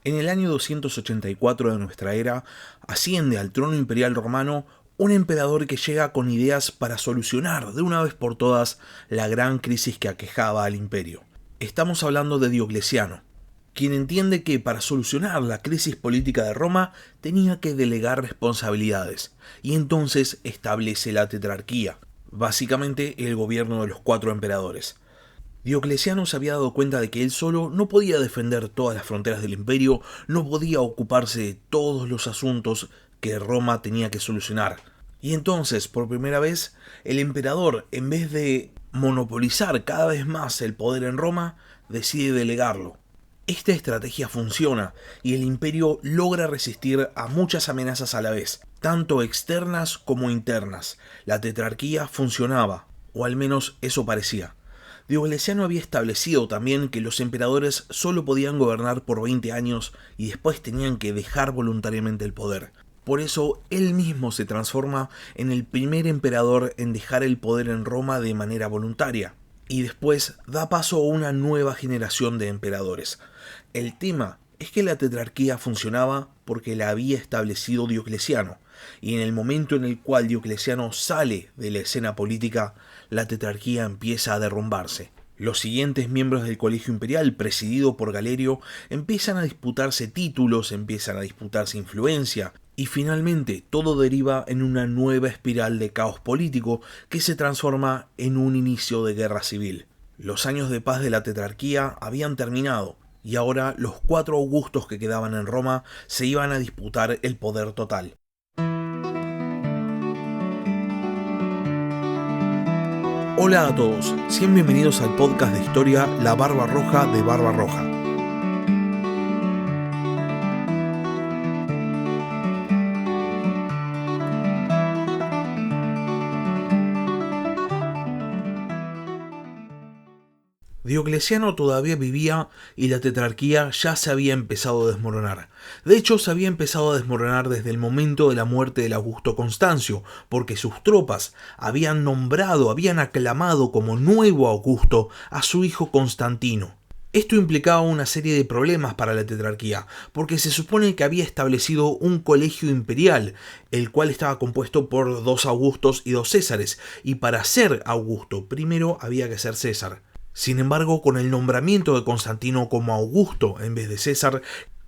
En el año 284 de nuestra era, asciende al trono imperial romano un emperador que llega con ideas para solucionar de una vez por todas la gran crisis que aquejaba al imperio. Estamos hablando de Diocleciano, quien entiende que para solucionar la crisis política de Roma tenía que delegar responsabilidades, y entonces establece la tetrarquía, básicamente el gobierno de los 4 emperadores. Diocleciano se había dado cuenta de que él solo no podía defender todas las fronteras del imperio, no podía ocuparse de todos los asuntos que Roma tenía que solucionar. Y entonces, por primera vez, el emperador, en vez de monopolizar cada vez más el poder en Roma, decide delegarlo. Esta estrategia funciona y el imperio logra resistir a muchas amenazas a la vez, tanto externas como internas. La tetrarquía funcionaba, o al menos eso parecía. Diocleciano había establecido también que los emperadores solo podían gobernar por 20 años y después tenían que dejar voluntariamente el poder. Por eso él mismo se transforma en el primer emperador en dejar el poder en Roma de manera voluntaria, y después da paso a una nueva generación de emperadores. El tema es que la tetrarquía funcionaba porque la había establecido Diocleciano, y en el momento en el cual Diocleciano sale de la escena política, la tetrarquía empieza a derrumbarse. Los siguientes miembros del colegio imperial, presidido por Galerio, empiezan a disputarse títulos, empiezan a disputarse influencia, y finalmente todo deriva en una nueva espiral de caos político que se transforma en un inicio de guerra civil. Los años de paz de la tetrarquía habían terminado, y ahora los 4 augustos que quedaban en Roma se iban a disputar el poder total. Hola a todos, sean bienvenidos al podcast de historia La Barba Roja de Barba Roja. Diocleciano todavía vivía y la tetrarquía ya se había empezado a desmoronar. De hecho, se había empezado a desmoronar desde el momento de la muerte del Augusto Constancio, porque sus tropas habían aclamado como nuevo Augusto a su hijo Constantino. Esto implicaba una serie de problemas para la tetrarquía, porque se supone que había establecido un colegio imperial, el cual estaba compuesto por 2 Augustos y 2 Césares, y para ser Augusto primero había que ser César. Sin embargo, con el nombramiento de Constantino como Augusto en vez de César,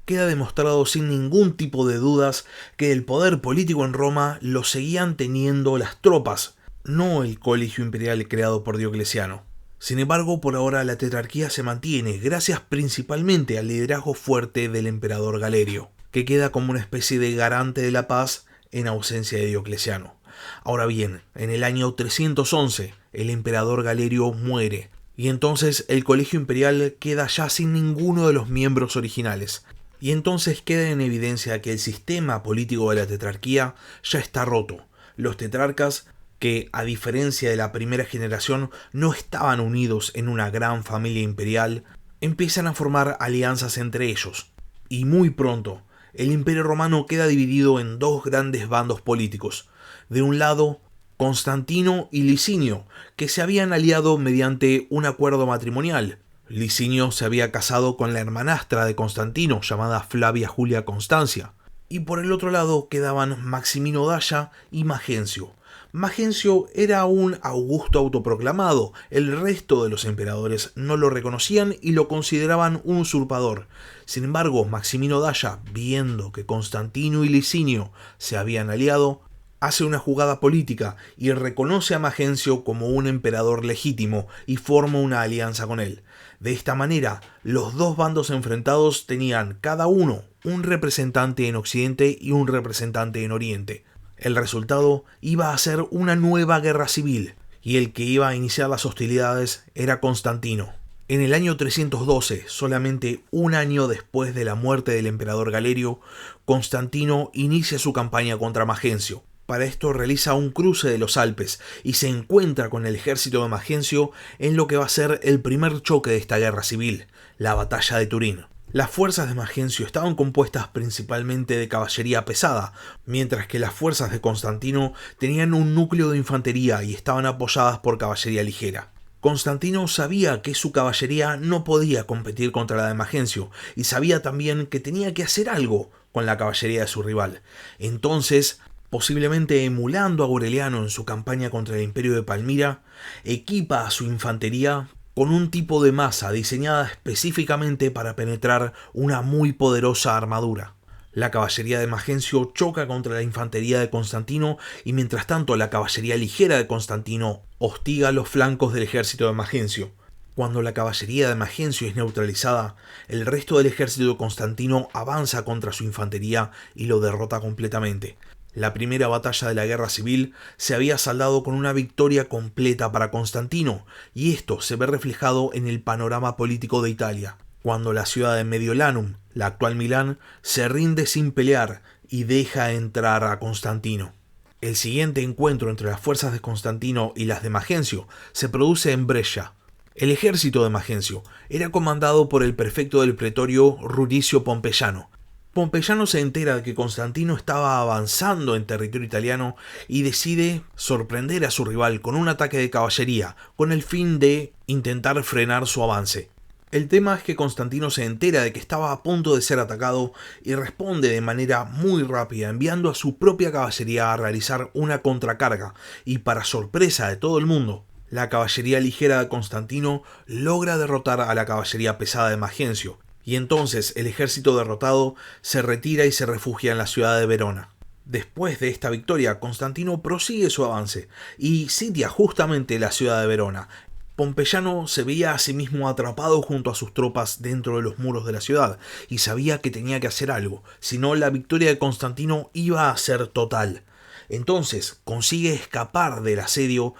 queda demostrado sin ningún tipo de dudas que el poder político en Roma lo seguían teniendo las tropas, no el colegio imperial creado por Diocleciano. Sin embargo, por ahora la tetrarquía se mantiene gracias principalmente al liderazgo fuerte del emperador Galerio, que queda como una especie de garante de la paz en ausencia de Diocleciano. Ahora bien, en el año 311, el emperador Galerio muere, y entonces el colegio imperial queda ya sin ninguno de los miembros originales. Y entonces queda en evidencia que el sistema político de la tetrarquía ya está roto. Los tetrarcas, que a diferencia de la primera generación no estaban unidos en una gran familia imperial, empiezan a formar alianzas entre ellos. Y muy pronto, el imperio romano queda dividido en 2 grandes bandos políticos. De un lado, Constantino y Licinio, que se habían aliado mediante un acuerdo matrimonial. Licinio se había casado con la hermanastra de Constantino, llamada Flavia Julia Constancia. Y por el otro lado quedaban Maximino Dacia y Magencio. Magencio era un Augusto autoproclamado, el resto de los emperadores no lo reconocían y lo consideraban un usurpador. Sin embargo, Maximino Dacia, viendo que Constantino y Licinio se habían aliado, hace una jugada política y reconoce a Magencio como un emperador legítimo y forma una alianza con él. De esta manera, los 2 bandos enfrentados tenían cada uno un representante en Occidente y un representante en Oriente. El resultado iba a ser una nueva guerra civil, y el que iba a iniciar las hostilidades era Constantino. En el año 312, solamente un año después de la muerte del emperador Galerio, Constantino inicia su campaña contra Magencio. Para esto realiza un cruce de los Alpes y se encuentra con el ejército de Magencio en lo que va a ser el primer choque de esta guerra civil, la batalla de Turín. Las fuerzas de Magencio estaban compuestas principalmente de caballería pesada, mientras que las fuerzas de Constantino tenían un núcleo de infantería y estaban apoyadas por caballería ligera. Constantino sabía que su caballería no podía competir contra la de Magencio y sabía también que tenía que hacer algo con la caballería de su rival. Entonces, posiblemente emulando a Aureliano en su campaña contra el Imperio de Palmira, equipa a su infantería con un tipo de masa diseñada específicamente para penetrar una muy poderosa armadura. La caballería de Magencio choca contra la infantería de Constantino y mientras tanto la caballería ligera de Constantino hostiga los flancos del ejército de Magencio. Cuando la caballería de Magencio es neutralizada, el resto del ejército de Constantino avanza contra su infantería y lo derrota completamente. La primera batalla de la guerra civil se había saldado con una victoria completa para Constantino, y esto se ve reflejado en el panorama político de Italia, cuando la ciudad de Mediolanum, la actual Milán, se rinde sin pelear y deja entrar a Constantino. El siguiente encuentro entre las fuerzas de Constantino y las de Magencio se produce en Brescia. El ejército de Magencio era comandado por el prefecto del pretorio Rudicio Pompeyano. Pompeyano se entera de que Constantino estaba avanzando en territorio italiano y decide sorprender a su rival con un ataque de caballería, con el fin de intentar frenar su avance. El tema es que Constantino se entera de que estaba a punto de ser atacado y responde de manera muy rápida, enviando a su propia caballería a realizar una contracarga, y para sorpresa de todo el mundo, la caballería ligera de Constantino logra derrotar a la caballería pesada de Magencio, y entonces el ejército derrotado se retira y se refugia en la ciudad de Verona. Después de esta victoria, Constantino prosigue su avance y sitia justamente la ciudad de Verona. Pompeyano se veía a sí mismo atrapado junto a sus tropas dentro de los muros de la ciudad y sabía que tenía que hacer algo, si no la victoria de Constantino iba a ser total. Entonces consigue escapar del asedio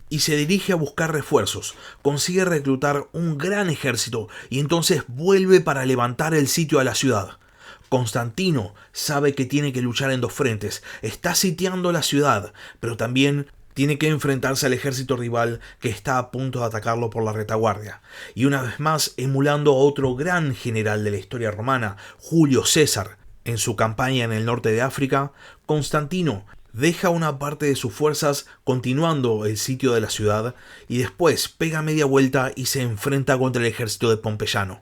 y se dirige a buscar refuerzos. Consigue reclutar un gran ejército y entonces vuelve para levantar el sitio a la ciudad. Constantino sabe que tiene que luchar en dos frentes. Está sitiando la ciudad, pero también tiene que enfrentarse al ejército rival que está a punto de atacarlo por la retaguardia. Y una vez más, emulando a otro gran general de la historia romana, Julio César, en su campaña en el norte de África, Constantino deja una parte de sus fuerzas continuando el sitio de la ciudad y después pega media vuelta y se enfrenta contra el ejército de Pompeyano.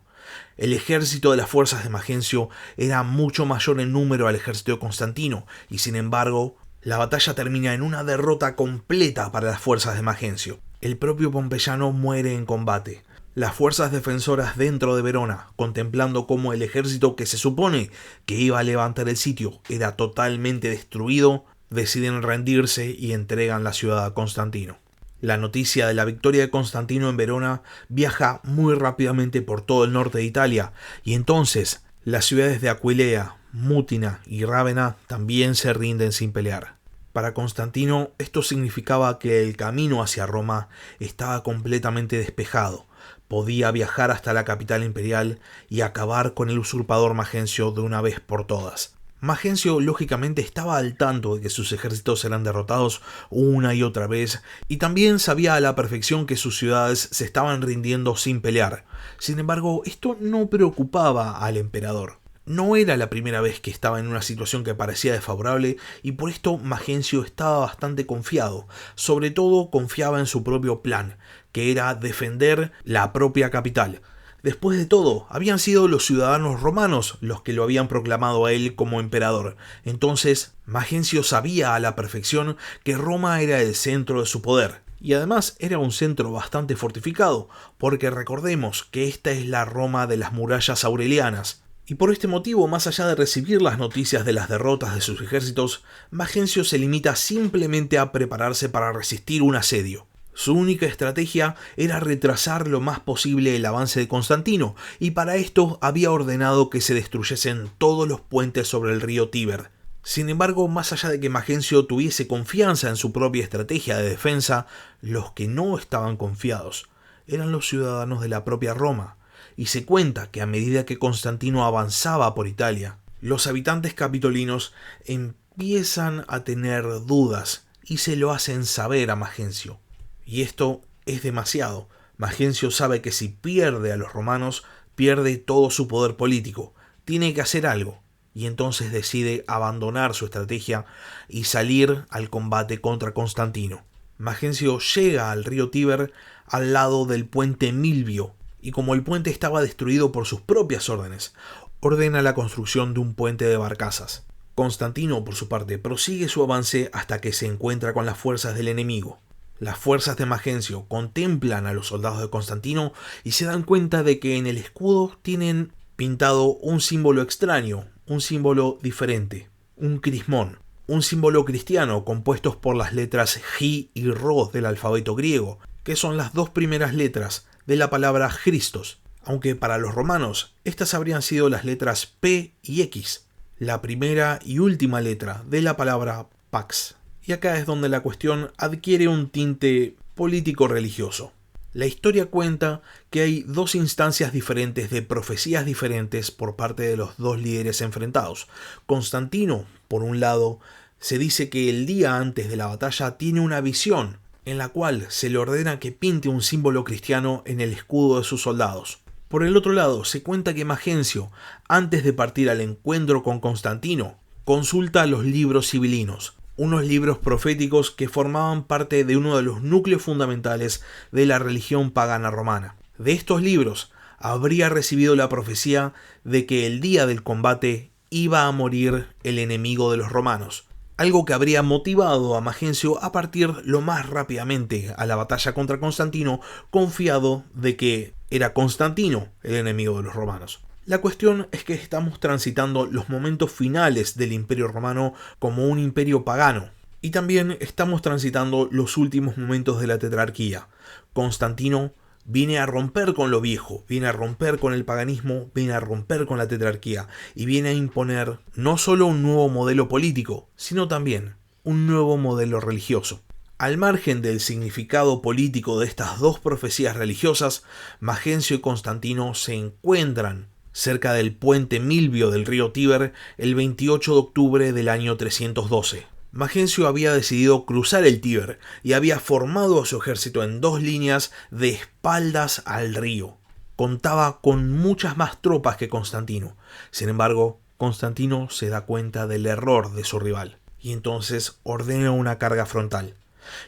El ejército de las fuerzas de Magencio era mucho mayor en número al ejército de Constantino y sin embargo la batalla termina en una derrota completa para las fuerzas de Magencio. El propio Pompeyano muere en combate. Las fuerzas defensoras dentro de Verona, contemplando cómo el ejército que se supone que iba a levantar el sitio era totalmente destruido, deciden rendirse y entregan la ciudad a Constantino. La noticia de la victoria de Constantino en Verona viaja muy rápidamente por todo el norte de Italia y entonces las ciudades de Aquileia, Mutina y Rávena también se rinden sin pelear. Para Constantino esto significaba que el camino hacia Roma estaba completamente despejado. Podía viajar hasta la capital imperial y acabar con el usurpador Magencio de una vez por todas. Magencio lógicamente estaba al tanto de que sus ejércitos eran derrotados una y otra vez y también sabía a la perfección que sus ciudades se estaban rindiendo sin pelear. Sin embargo, esto no preocupaba al emperador. No era la primera vez que estaba en una situación que parecía desfavorable y por esto Magencio estaba bastante confiado. Sobre todo confiaba en su propio plan, que era defender la propia capital. Después de todo, habían sido los ciudadanos romanos los que lo habían proclamado a él como emperador. Entonces, Magencio sabía a la perfección que Roma era el centro de su poder. Y además era un centro bastante fortificado, porque recordemos que esta es la Roma de las murallas aurelianas. Y por este motivo, más allá de recibir las noticias de las derrotas de sus ejércitos, Magencio se limita simplemente a prepararse para resistir un asedio. Su única estrategia era retrasar lo más posible el avance de Constantino, y para esto había ordenado que se destruyesen todos los puentes sobre el río Tíber. Sin embargo, más allá de que Magencio tuviese confianza en su propia estrategia de defensa, los que no estaban confiados eran los ciudadanos de la propia Roma, y se cuenta que a medida que Constantino avanzaba por Italia, los habitantes capitolinos empiezan a tener dudas y se lo hacen saber a Magencio. Y esto es demasiado. Magencio sabe que si pierde a los romanos, pierde todo su poder político. Tiene que hacer algo. Y entonces decide abandonar su estrategia y salir al combate contra Constantino. Magencio llega al río Tíber al lado del puente Milvio, y como el puente estaba destruido por sus propias órdenes, ordena la construcción de un puente de barcazas. Constantino, por su parte, prosigue su avance hasta que se encuentra con las fuerzas del enemigo. Las fuerzas de Magencio contemplan a los soldados de Constantino y se dan cuenta de que en el escudo tienen pintado un símbolo extraño, un símbolo diferente, un crismón, un símbolo cristiano compuesto por las letras J y Rho del alfabeto griego, que son las dos primeras letras de la palabra Christos, aunque para los romanos estas habrían sido las letras P y X, la primera y última letra de la palabra Pax. Y acá es donde la cuestión adquiere un tinte político-religioso. La historia cuenta que hay dos instancias diferentes de profecías diferentes por parte de los dos líderes enfrentados. Constantino, por un lado, se dice que el día antes de la batalla tiene una visión en la cual se le ordena que pinte un símbolo cristiano en el escudo de sus soldados. Por el otro lado, se cuenta que Magencio, antes de partir al encuentro con Constantino, consulta los libros sibilinos, unos libros proféticos que formaban parte de uno de los núcleos fundamentales de la religión pagana romana. De estos libros habría recibido la profecía de que el día del combate iba a morir el enemigo de los romanos, algo que habría motivado a Magencio a partir lo más rápidamente a la batalla contra Constantino, confiado de que era Constantino el enemigo de los romanos. La cuestión es que estamos transitando los momentos finales del Imperio Romano como un imperio pagano, y también estamos transitando los últimos momentos de la tetrarquía. Constantino viene a romper con lo viejo, viene a romper con el paganismo, viene a romper con la tetrarquía, y viene a imponer no solo un nuevo modelo político, sino también un nuevo modelo religioso. Al margen del significado político de estas dos profecías religiosas, Magencio y Constantino se encuentran cerca del puente Milvio del río Tíber el 28 de octubre del año 312. Magencio había decidido cruzar el Tíber y había formado a su ejército en dos líneas de espaldas al río. Contaba con muchas más tropas que Constantino. Sin embargo, Constantino se da cuenta del error de su rival y entonces ordena una carga frontal.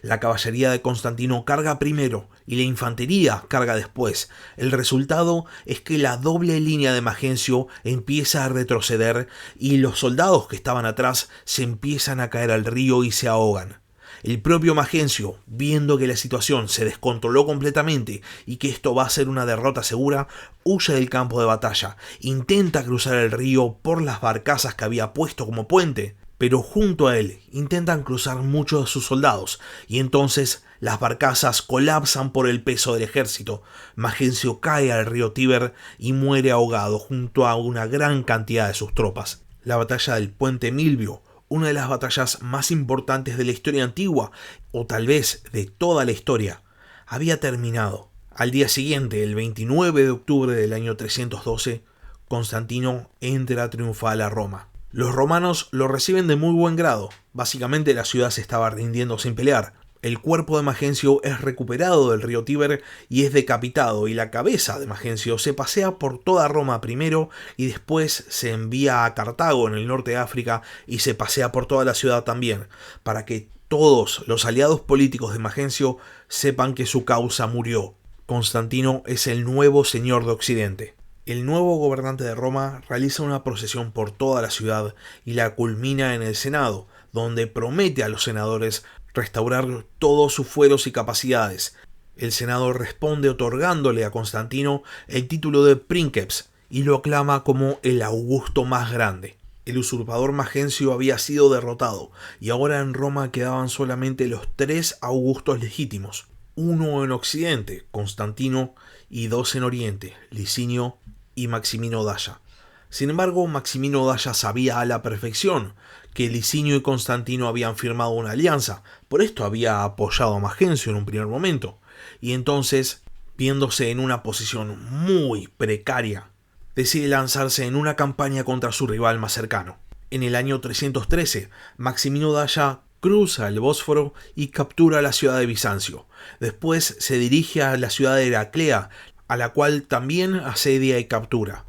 La caballería de Constantino carga primero y la infantería carga después. El resultado es que la doble línea de Magencio empieza a retroceder y los soldados que estaban atrás se empiezan a caer al río y se ahogan. El propio Magencio, viendo que la situación se descontroló completamente y que esto va a ser una derrota segura, huye del campo de batalla, intenta cruzar el río por las barcazas que había puesto como puente, pero junto a él intentan cruzar muchos de sus soldados, y entonces las barcazas colapsan por el peso del ejército. Magencio cae al río Tíber y muere ahogado junto a una gran cantidad de sus tropas. La batalla del puente Milvio, una de las batallas más importantes de la historia antigua, o tal vez de toda la historia, había terminado. Al día siguiente, el 29 de octubre del año 312, Constantino entra triunfal a Roma. Los romanos lo reciben de muy buen grado. Básicamente la ciudad se estaba rindiendo sin pelear. El cuerpo de Magencio es recuperado del río Tíber y es decapitado, y la cabeza de Magencio se pasea por toda Roma primero y después se envía a Cartago en el norte de África y se pasea por toda la ciudad también, para que todos los aliados políticos de Magencio sepan que su causa murió. Constantino es el nuevo señor de Occidente. El nuevo gobernante de Roma realiza una procesión por toda la ciudad y la culmina en el Senado, donde promete a los senadores restaurar todos sus fueros y capacidades. El Senado responde otorgándole a Constantino el título de Princeps y lo aclama como el Augusto más grande. El usurpador Magencio había sido derrotado y ahora en Roma quedaban solamente los 3 Augustos legítimos, uno en Occidente, Constantino, y 2 en Oriente, Licinio y Maximino Dacia. Sin embargo, Maximino Dacia sabía a la perfección que Licinio y Constantino habían firmado una alianza, por esto había apoyado a Magencio en un primer momento, y entonces, viéndose en una posición muy precaria, decide lanzarse en una campaña contra su rival más cercano. En el año 313, Maximino Dacia cruza el Bósforo y captura la ciudad de Bizancio. Después se dirige a la ciudad de Heraclea, a la cual también asedia y captura.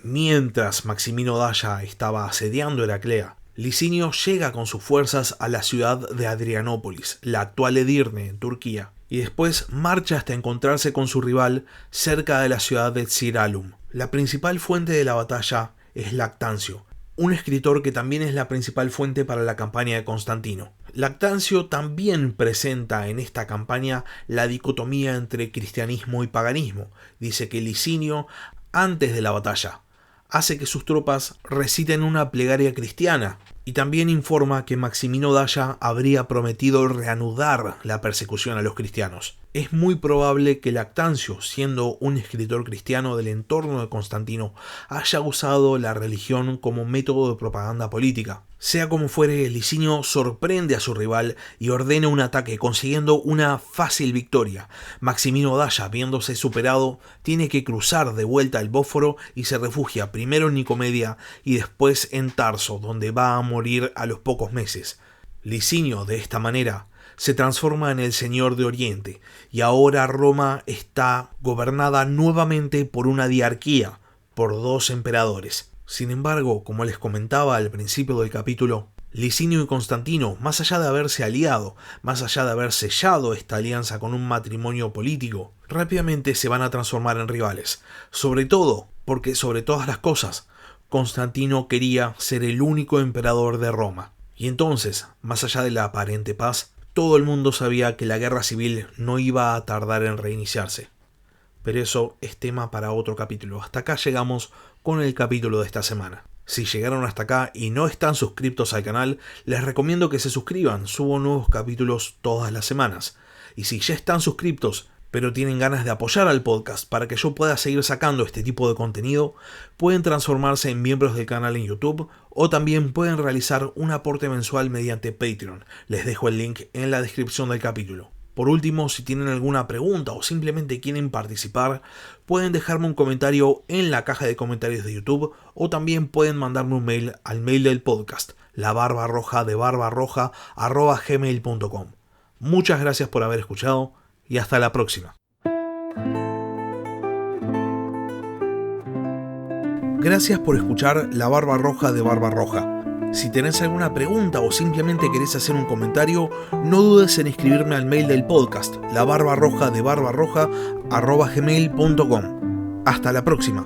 Mientras Maximino Dacia estaba asediando Heraclea, Licinio llega con sus fuerzas a la ciudad de Adrianópolis, la actual Edirne, en Turquía, y después marcha hasta encontrarse con su rival cerca de la ciudad de Tsiralum. La principal fuente de la batalla es Lactancio, un escritor que también es la principal fuente para la campaña de Constantino. Lactancio también presenta en esta campaña la dicotomía entre cristianismo y paganismo. Dice que Licinio, antes de la batalla, hace que sus tropas reciten una plegaria cristiana, y también informa que Maximino Dacia habría prometido reanudar la persecución a los cristianos. Es muy probable que Lactancio, siendo un escritor cristiano del entorno de Constantino, haya usado la religión como método de propaganda política. Sea como fuere, Licinio sorprende a su rival y ordena un ataque, consiguiendo una fácil victoria. Maximino Dacia, viéndose superado, tiene que cruzar de vuelta el Bósforo y se refugia primero en Nicomedia y después en Tarso, donde va a morir a los pocos meses. Licinio, de esta manera, se transforma en el Señor de Oriente, y ahora Roma está gobernada nuevamente por una diarquía, por 2 emperadores. Sin embargo, como les comentaba al principio del capítulo, Licinio y Constantino, más allá de haberse aliado, más allá de haber sellado esta alianza con un matrimonio político, rápidamente se van a transformar en rivales. Sobre todo, porque sobre todas las cosas, Constantino quería ser el único emperador de Roma. Y entonces, más allá de la aparente paz, todo el mundo sabía que la guerra civil no iba a tardar en reiniciarse. Pero eso es tema para otro capítulo. Hasta acá llegamos con el capítulo de esta semana. Si llegaron hasta acá y no están suscriptos al canal, les recomiendo que se suscriban. Subo nuevos capítulos todas las semanas. Y si ya están suscriptos, pero tienen ganas de apoyar al podcast para que yo pueda seguir sacando este tipo de contenido, pueden transformarse en miembros del canal en YouTube o también pueden realizar un aporte mensual mediante Patreon. Les dejo el link en la descripción del capítulo. Por último, si tienen alguna pregunta o simplemente quieren participar, pueden dejarme un comentario en la caja de comentarios de YouTube o también pueden mandarme un mail al mail del podcast, labarbarroja@gmail.com. Muchas gracias por haber escuchado y hasta la próxima. Gracias por escuchar La Barba Roja de Barbarroja. Si tenés alguna pregunta o simplemente querés hacer un comentario, no dudes en escribirme al mail del podcast, labarbarrojadebarbarroja@gmail.com. Hasta la próxima.